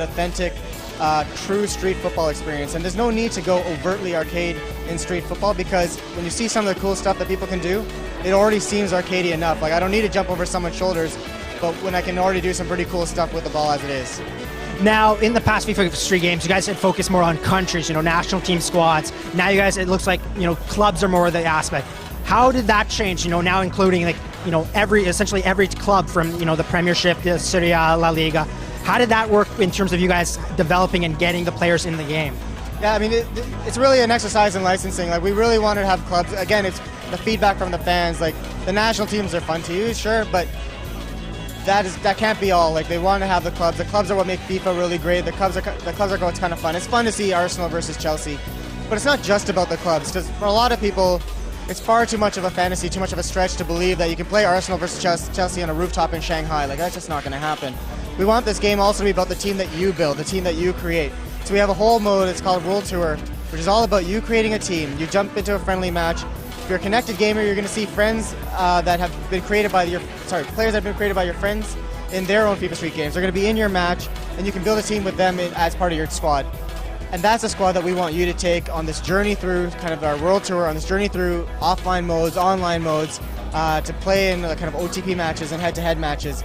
authentic, true street football experience. And there's no need to go overtly arcade in street football, because when you see some of the cool stuff that people can do, it already seems arcadey enough. Like, I don't need to jump over someone's shoulders, but when I can already do some pretty cool stuff with the ball as it is. Now, in the past FIFA Street games, you guys had focused more on countries, national team squads. Now you guys, it looks like, clubs are more of the aspect. How did that change, now including, like, essentially every club from, the Premiership, the Serie A, La Liga. How did that work in terms of you guys developing and getting the players in the game? Yeah, I mean, it's really an exercise in licensing. Like, we really wanted to have clubs. Again, it's the feedback from the fans. Like, the national teams are fun to use, sure, but that can't be all. Like, they want to have the clubs. The clubs are what make FIFA really great. The clubs are what's kind of fun. It's fun to see Arsenal versus Chelsea, but it's not just about the clubs, because for a lot of people, it's far too much of a fantasy, too much of a stretch to believe that you can play Arsenal versus Chelsea on a rooftop in Shanghai. Like, that's just not going to happen. We want this game also to be about the team that you build, the team that you create. So we have a whole mode, it's called World Tour, which is all about you creating a team. You jump into a friendly match. If you're a connected gamer, you're going to see friends that have been created by players that have been created by your friends in their own FIFA Street games. They're going to be in your match, and you can build a team with them as part of your squad. And that's a squad that we want you to take on this journey through kind of our World Tour, on this journey through offline modes, online modes, to play in kind of OTP matches and head-to-head matches.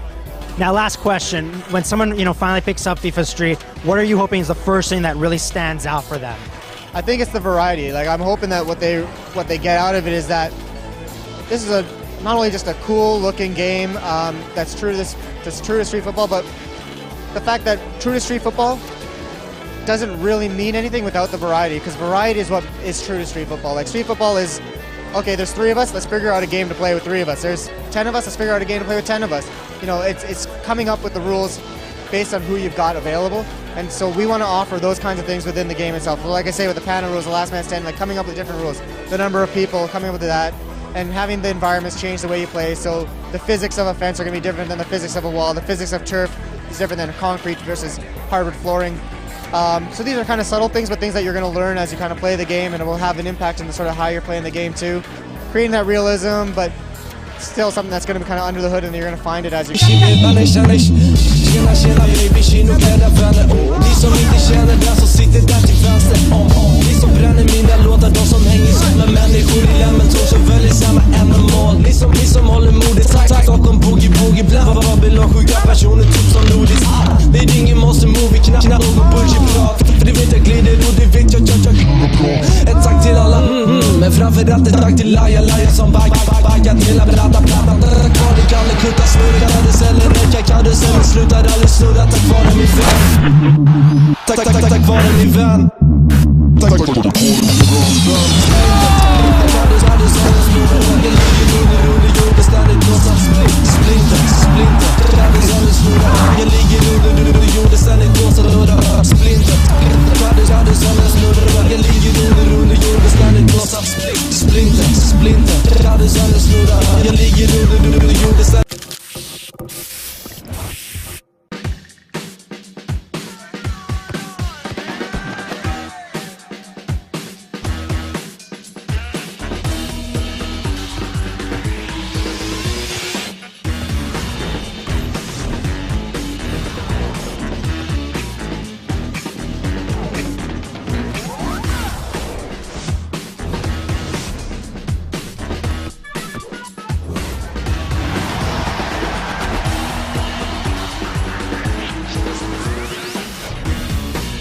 Now, last question. When someone, finally picks up FIFA Street, what are you hoping is the first thing that really stands out for them? I think it's the variety. Like, I'm hoping that what they get out of it is that this is not only just a cool-looking game that's true to street football, but the fact that true to street football doesn't really mean anything without the variety, because variety is what is true to street football. Like, street football is, okay, there's 3 of us, let's figure out a game to play with 3 of us. There's 10 of us, let's figure out a game to play with 10 of us. It's coming up with the rules based on who you've got available, and so we want to offer those kinds of things within the game itself. Like I say, with the panel rules, the last man standing, like coming up with different rules, the number of people, coming up with that, and having the environments change the way you play. So the physics of a fence are going to be different than the physics of a wall. The physics of turf is different than concrete versus hardwood flooring. So these are kind of subtle things, but things that you're going to learn as you kind of play the game, and it will have an impact on the sort of how you're playing the game too. Creating that realism, but still something that's going to be kind of under the hood, and you're going to find it as you men framförallt ett tack till Laja som baggat hela platta kvar det kan det kutta snurrar celler räcka karusellen slutar aldrig snurra tack vare min vän tack vare min vän